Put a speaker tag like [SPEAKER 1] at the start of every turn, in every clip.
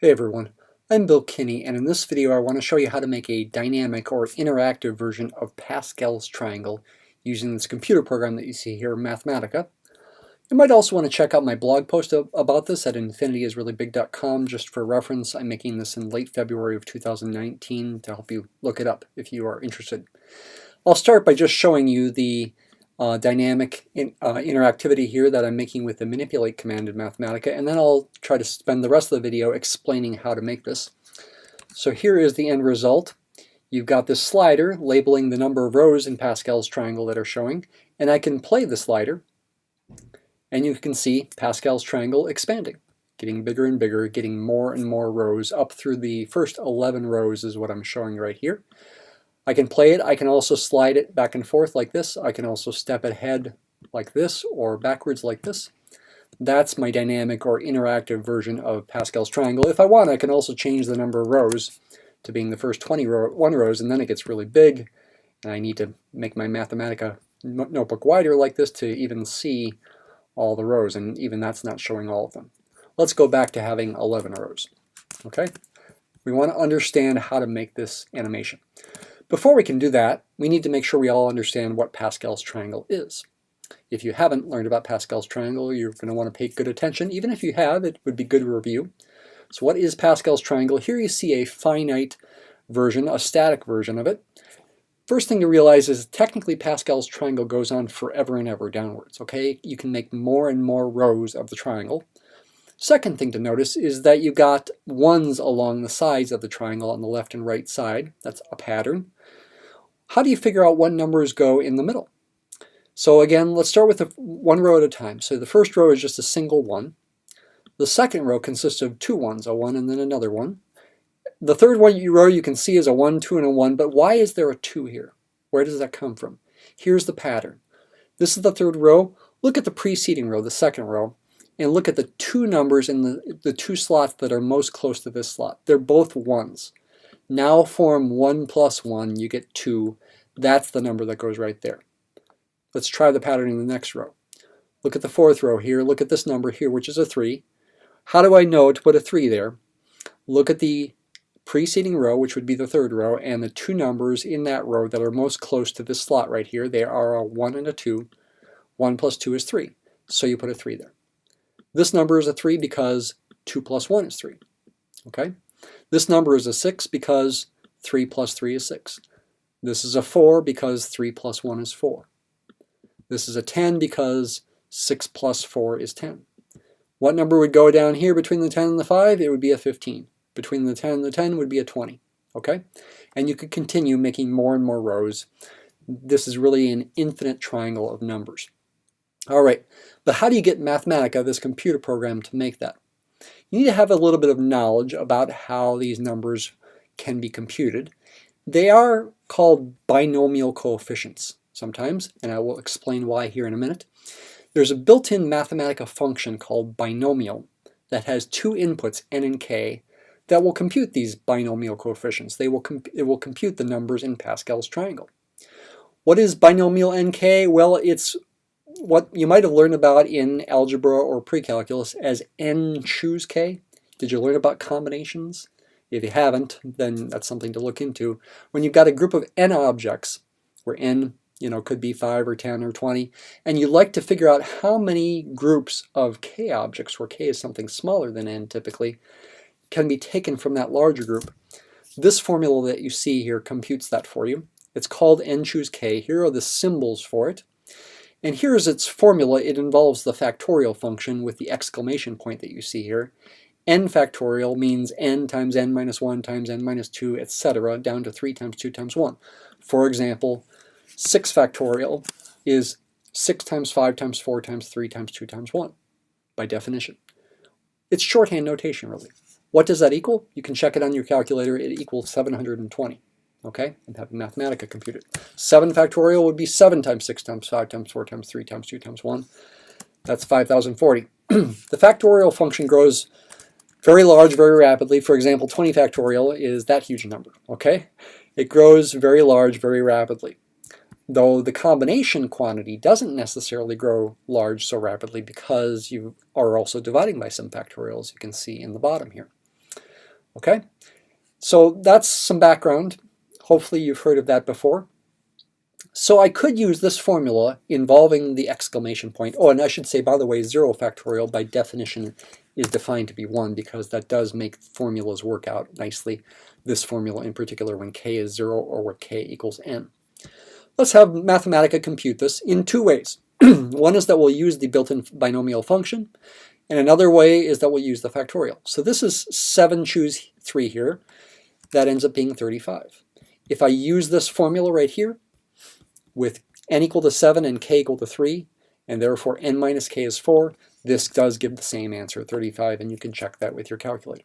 [SPEAKER 1] Hey everyone, I'm Bill Kinney, and in this video I want to show you how to make a dynamic or interactive version of Pascal's triangle using this computer program that you see here, Mathematica. You might also want to check out my blog post about this at infinityisreallybig.com. Just for reference, I'm making this in late February of 2019 to help you look it up if you are interested. I'll start by just showing you the dynamic interactivity here that I'm making with the manipulate command in Mathematica, and then I'll try to spend the rest of the video explaining how to make this. So here is the end result. You've got this slider labeling the number of rows in Pascal's triangle that are showing, and I can play the slider, and you can see Pascal's triangle expanding, getting bigger and bigger, getting more and more rows up through the first 11 rows is what I'm showing right here. I can play it. I can also slide it back and forth like this. I can also step ahead like this or backwards like this. That's my dynamic or interactive version of Pascal's triangle. If I want, I can also change the number of rows to being the first 21 rows, and then it gets really big, and I need to make my Mathematica notebook wider like this to even see all the rows, and even that's not showing all of them. Let's go back to having 11 rows. Okay? We want to understand how to make this animation. Before we can do that, we need to make sure we all understand what Pascal's triangle is. If you haven't learned about Pascal's triangle, you're going to want to pay good attention. Even if you have, it would be good to review. So what is Pascal's triangle? Here you see a finite version, a static version of it. First thing to realize is technically Pascal's triangle goes on forever and ever downwards. Okay, you can make more and more rows of the triangle. Second thing to notice is that you've got ones along the sides of the triangle on the left and right side. That's a pattern. How do you figure out what numbers go in the middle? So again, let's start with one row at a time. So the first row is just a single one. The second row consists of two ones, a one and then another one. The third row you can see is a 1, 2, and a 1, but why is there a 2 here? Where does that come from? Here's the pattern. This is the third row. Look at the preceding row, the second row, and look at the two numbers in the two slots that are most close to this slot. They're both 1s. Now form 1 plus 1, you get 2. That's the number that goes right there. Let's try the pattern in the next row. Look at the fourth row here. Look at this number here, which is a 3. How do I know to put a 3 there? Look at the preceding row, which would be the third row, and the two numbers in that row that are most close to this slot right here. They are a 1 and a 2. 1 plus 2 is 3. So you put a 3 there. This number is a 3 because 2 plus 1 is 3. Okay? This number is a 6 because 3 plus 3 is 6. This is a 4 because 3 plus 1 is 4. This is a 10 because 6 plus 4 is 10. What number would go down here between the 10 and the 5? It would be a 15. Between the 10 and the 10 would be a 20. Okay? And you could continue making more and more rows. This is really an infinite triangle of numbers. All right, but how do you get Mathematica, this computer program, to make that? You need to have a little bit of knowledge about how these numbers can be computed. They are called binomial coefficients sometimes, and I will explain why here in a minute. There's a built-in Mathematica function called binomial that has two inputs, n and k, that will compute these binomial coefficients. It will compute the numbers in Pascal's triangle. What is binomial nk? Well, it's what you might have learned about in algebra or pre-calculus as n choose k. Did you learn about combinations? If you haven't, then that's something to look into. When you've got a group of n objects, where n could be 5 or 10 or 20, and you like to figure out how many groups of k objects, where k is something smaller than n typically, can be taken from that larger group. This formula that you see here computes that for you. It's called n choose k. Here are the symbols for it. And here's its formula. It involves the factorial function with the exclamation point that you see here. N factorial means n times n minus 1 times n minus 2, etc., down to 3 times 2 times 1. For example, 6 factorial is 6 times 5 times 4 times 3 times 2 times 1, by definition. It's shorthand notation, really. What does that equal? You can check it on your calculator. It equals 720. Okay, I'm having Mathematica compute it. 7 factorial would be 7 times 6 times 5 times 4 times 3 times 2 times 1. That's 5040. The factorial function grows very large, very rapidly. For example, 20 factorial is that huge number. Okay, it grows very large, very rapidly. Though the combination quantity doesn't necessarily grow large so rapidly because you are also dividing by some factorials, you can see in the bottom here. Okay, so that's some background. Hopefully you've heard of that before. So I could use this formula involving the exclamation point. Oh, and I should say, by the way, 0 factorial by definition is defined to be 1 because that does make formulas work out nicely. This formula in particular when k is 0 or when k equals n. Let's have Mathematica compute this in two ways. One is that we'll use the built-in binomial function, and another way is that we'll use the factorial. So this is 7 choose 3 here. That ends up being 35. If I use this formula right here, with n equal to 7 and k equal to 3, and therefore n minus k is 4, this does give the same answer, 35, and you can check that with your calculator.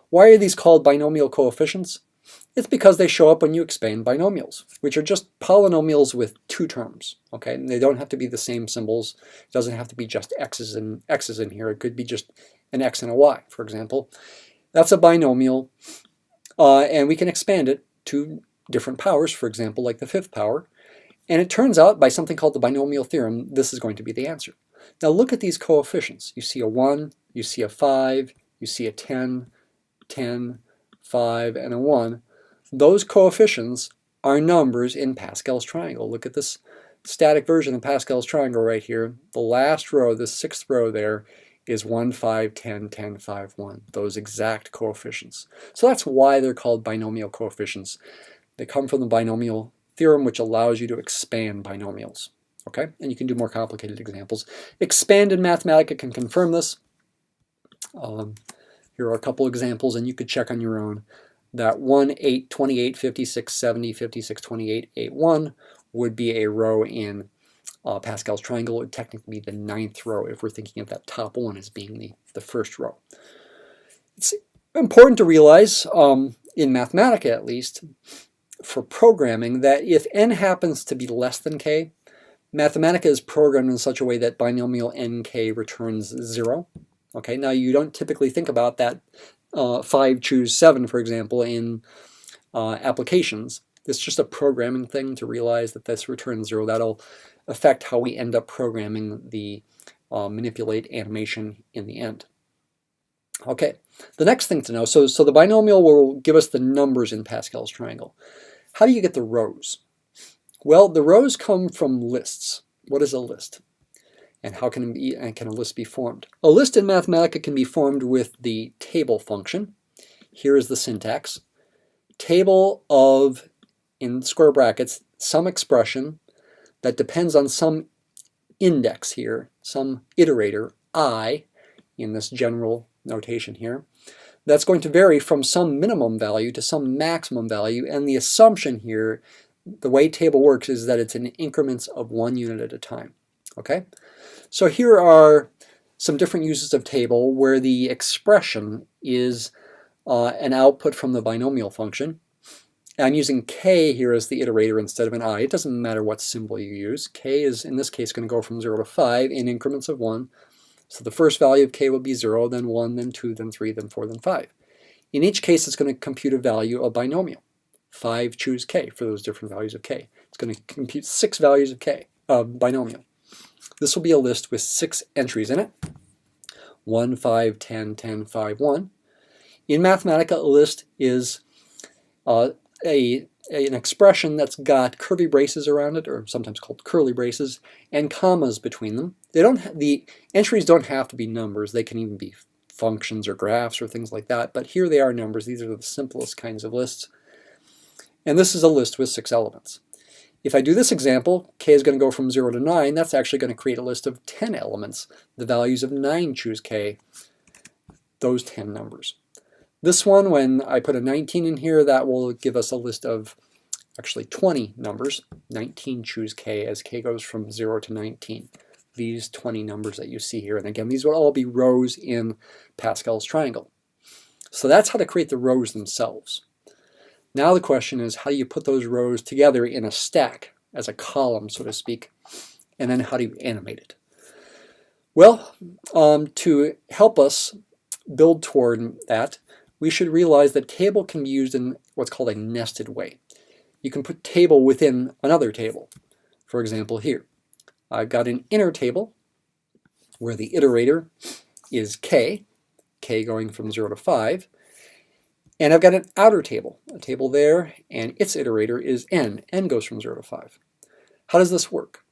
[SPEAKER 1] Why are these called binomial coefficients? It's because they show up when you expand binomials, which are just polynomials with two terms. Okay, and they don't have to be the same symbols. It doesn't have to be just x's and x's in here. It could be just an x and a y, for example. That's a binomial, and we can expand it to different powers, for example, like the 5th power. And it turns out, by something called the binomial theorem, this is going to be the answer. Now look at these coefficients. You see a 1, you see a 5, you see a 10, 10, 5, and a 1. Those coefficients are numbers in Pascal's triangle. Look at this static version of Pascal's triangle right here. The last row, the 6th row there, is 1, 5, 10, 10, 5, 1. Those exact coefficients. So that's why they're called binomial coefficients. They come from the binomial theorem, which allows you to expand binomials. Okay, and you can do more complicated examples. Expand in Mathematica can confirm this. Here are a couple examples, and you could check on your own. That 1, 8, 28, 56, 70, 56, 28, 8, 1 would be a row in Pascal's triangle. It would technically be the 9th row if we're thinking of that top one as being the first row. It's important to realize, in Mathematica at least, for programming, that if n happens to be less than k, Mathematica is programmed in such a way that binomial nk returns 0. Okay, now you don't typically think about that 5 choose 7, for example, in applications. It's just a programming thing to realize that this returns 0. That'll affect how we end up programming the manipulate animation in the end. Okay, the next thing to know, so the binomial will give us the numbers in Pascal's triangle. How do you get the rows? Well, the rows come from lists. What is a list? And how can a list be formed? A list in Mathematica can be formed with the table function. Here is the syntax. Table of, in square brackets, some expression that depends on some index here, some iterator, I, in this general notation here. That's going to vary from some minimum value to some maximum value, and the assumption here, the way table works, is that it's in increments of 1 unit at a time. Okay? So here are some different uses of table where the expression is an output from the binomial function. I'm using k here as the iterator instead of an I. It doesn't matter what symbol you use. K is, in this case, going to go from 0 to 5 in increments of 1. So the first value of k will be 0, then 1, then 2, then 3, then 4, then 5. In each case, it's going to compute a value of binomial. 5 choose k for those different values of k. It's going to compute 6 values of k, binomial. This will be a list with 6 entries in it. 1, 5, 10, 10, 5, 1. In Mathematica, a list is an expression that's got curly braces around it, or sometimes called curly braces, and commas between them. The entries don't have to be numbers. They can even be functions or graphs or things like that, but here they are numbers. These are the simplest kinds of lists. And this is a list with 6 elements. If I do this example, k is going to go from 0 to 9. That's actually going to create a list of 10 elements. The values of 9 choose k, those 10 numbers. This one, when I put a 19 in here, that will give us a list of actually 20 numbers. 19 choose k as k goes from 0 to 19. These 20 numbers that you see here. And again, these will all be rows in Pascal's triangle. So that's how to create the rows themselves. Now the question is, how do you put those rows together in a stack, as a column, so to speak, and then how do you animate it? Well, to help us build toward that, we should realize that table can be used in what's called a nested way. You can put table within another table. For example, here, I've got an inner table where the iterator is k going from 0 to 5. And I've got an outer table, a table there, and its iterator is n. n goes from 0 to 5. How does this work?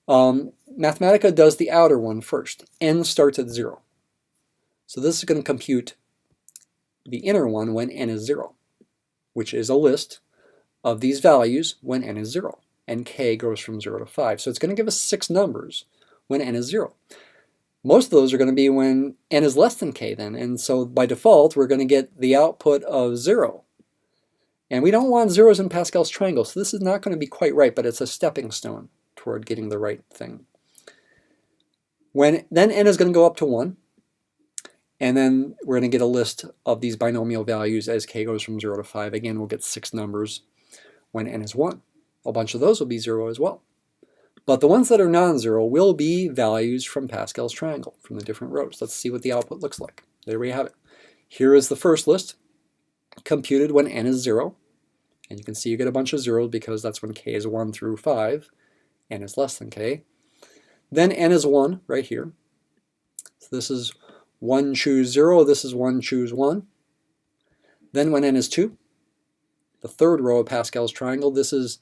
[SPEAKER 1] Mathematica does the outer one first. N starts at 0. So this is going to compute the inner one when n is 0, which is a list of these values when n is 0. And k goes from 0 to 5. So it's going to give us 6 numbers when n is 0. Most of those are going to be when n is less than k then, and so by default we're going to get the output of 0. And we don't want zeros in Pascal's triangle, so this is not going to be quite right, but it's a stepping stone toward getting the right thing. Then n is going to go up to 1, and then we're going to get a list of these binomial values as k goes from 0 to 5. Again, we'll get 6 numbers when n is 1. A bunch of those will be 0 as well. But the ones that are non-zero will be values from Pascal's triangle, from the different rows. Let's see what the output looks like. There we have it. Here is the first list, computed when n is 0. And you can see you get a bunch of zeros because that's when k is 1 through 5. N is less than k. Then n is 1 right here. So this is 1, choose 0. This is 1, choose 1. Then when n is 2, the third row of Pascal's triangle, this is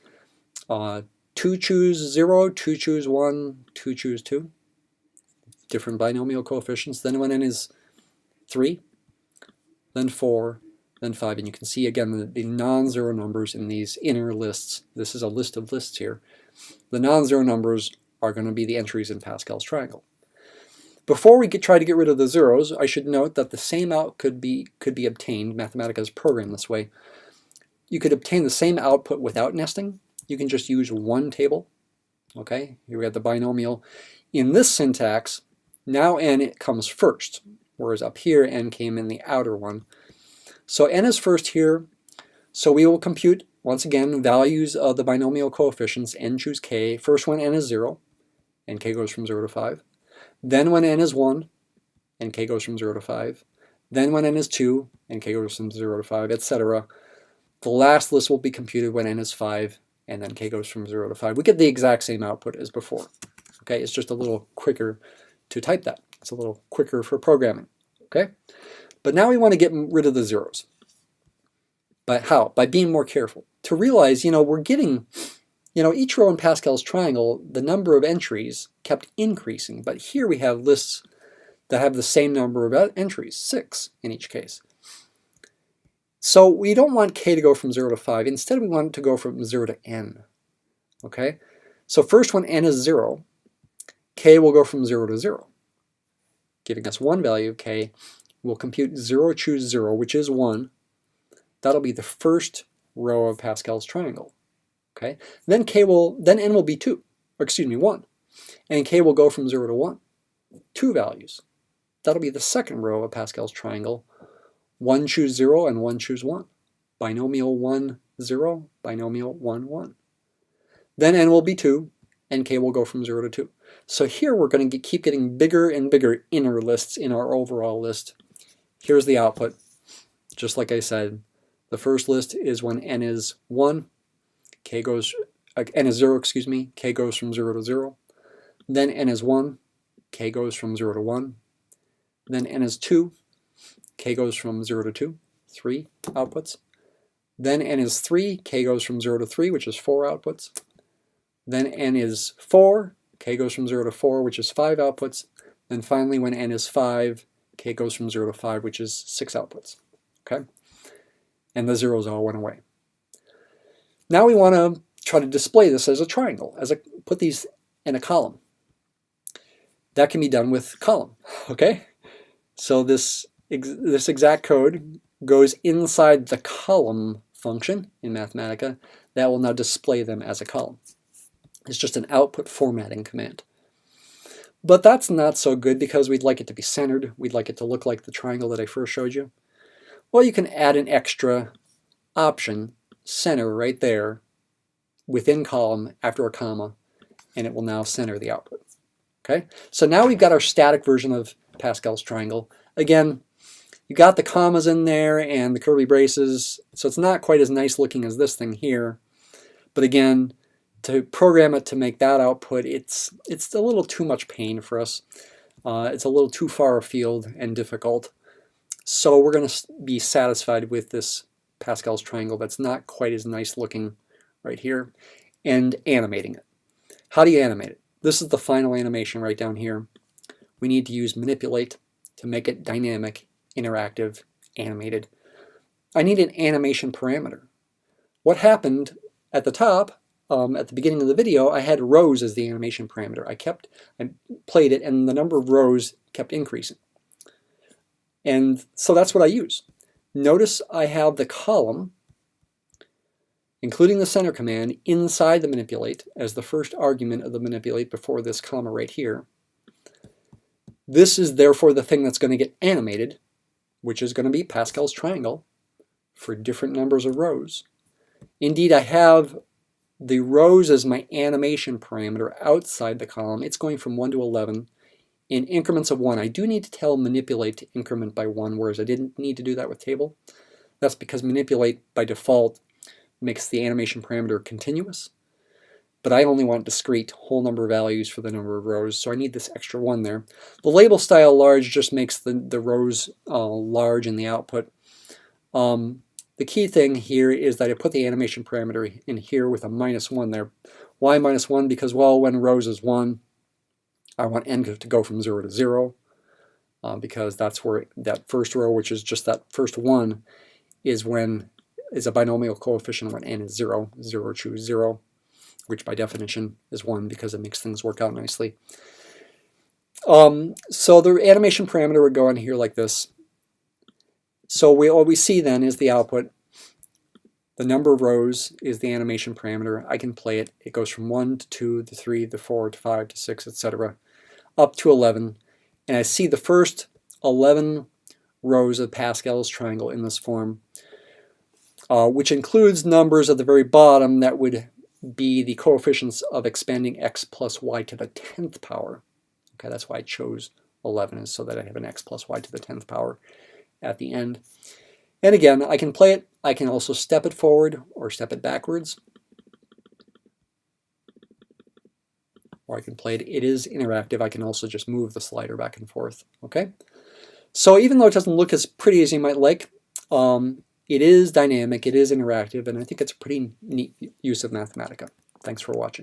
[SPEAKER 1] 2, choose 0, 2, choose 1, 2, choose 2. Different binomial coefficients. Then when n is 3, then 4, then 5. And you can see again the non-zero numbers in these inner lists. This is a list of lists here. The non-zero numbers are going to be the entries in Pascal's triangle. Before we try to get rid of the zeros, I should note that the same out could be obtained. Mathematica is programmed this way. You could obtain the same output without nesting. You can just use one table. Okay, here we have the binomial. In this syntax, now n comes first, whereas up here n came in the outer one. So n is first here, so we will compute, once again, values of the binomial coefficients, n choose k. First when n is 0, and k goes from 0 to 5. Then when n is 1, and k goes from 0 to 5. Then when n is 2, and k goes from 0 to 5, etc. The last list will be computed when n is 5, and then k goes from 0 to 5. We get the exact same output as before. Okay, it's just a little quicker to type that. It's a little quicker for programming. Okay, but now we want to get rid of the zeros. But how? By being more careful. To realize, we're getting, each row in Pascal's triangle, the number of entries kept increasing. But here we have lists that have the same number of entries, 6 in each case. So we don't want k to go from 0 to 5. Instead, we want it to go from 0 to n. Okay? So first, when n is 0, k will go from 0 to 0, giving us one value of k. We'll compute 0, choose 0, which is 1. That'll be the first row of Pascal's triangle. Okay? Then n will be 1. And k will go from 0 to 1. 2 values. That'll be the second row of Pascal's triangle. 1, choose 0, and 1, choose 1. Binomial 1, 0, binomial 1, 1. Then n will be 2, and k will go from 0 to 2. So here we're going to keep getting bigger and bigger inner lists in our overall list. Here's the output. Just like I said, the first list is when n is 1, n is 0, k goes from 0 to 0. Then n is 1, k goes from 0 to 1. Then n is 2, k goes from 0 to 2, 3 outputs. Then n is 3, k goes from 0 to 3, which is 4 outputs. Then n is 4, k goes from 0 to 4, which is 5 outputs. Then finally, when n is 5, k goes from 0 to 5, which is 6 outputs. Okay? And the zeros all went away. Now we want to try to display this as a triangle, put these in a column. That can be done with column. Okay? So this exact code goes inside the column function in Mathematica that will now display them as a column. It's just an output formatting command. But that's not so good because we'd like it to be centered. We'd like it to look like the triangle that I first showed you. Well, you can add an extra option, center, right there within column after a comma, and it will now center the output. Okay? So now we've got our static version of Pascal's triangle. Again, you got the commas in there and the curly braces, so it's not quite as nice looking as this thing here. But again, to program it to make that output, it's a little too much pain for us. It's a little too far afield and difficult. So we're going to be satisfied with this Pascal's triangle that's not quite as nice looking right here, and animating it. How do you animate it? This is the final animation right down here. We need to use manipulate to make it dynamic, interactive, animated. I need an animation parameter. What happened at the top, at the beginning of the video, I had rows as the animation parameter. I played it, and the number of rows kept increasing. And so that's what I use. Notice I have the column, including the center command, inside the manipulate as the first argument of the manipulate before this comma right here. This is therefore the thing that's going to get animated, which is going to be Pascal's triangle for different numbers of rows. Indeed, I have the rows as my animation parameter outside the column. It's going from 1 to 11 in increments of 1. I do need to tell manipulate to increment by 1, whereas I didn't need to do that with table. That's because manipulate by default makes the animation parameter continuous, but I only want discrete whole number values for the number of rows, so I need this extra 1 there. The label style large just makes the rows large in the output. The key thing here is that I put the animation parameter in here with a -1 there. Why -1? Because, well, when rows is 1, I want n to go from 0 to 0, because that's where that first row, which is just that first 1, is a binomial coefficient when n is 0. 0 choose 0, which by definition is 1 because it makes things work out nicely. So the animation parameter would go in here like this. So what we see then is the output. The number of rows is the animation parameter. I can play it. It goes from 1 to 2 to 3 to 4 to 5 to 6, etc. up to 11. And I see the first 11 rows of Pascal's triangle in this form, which includes numbers at the very bottom that would be the coefficients of expanding x plus y to the 10th power. Okay, that's why I chose 11, is so that I have an x plus y to the 10th power at the end. And again, I can play it. I can also step it forward or step it backwards. Or I can play it. It is interactive. I can also just move the slider back and forth. Okay? So even though it doesn't look as pretty as you might like, it is dynamic, it is interactive, and I think it's a pretty neat use of Mathematica. Thanks for watching.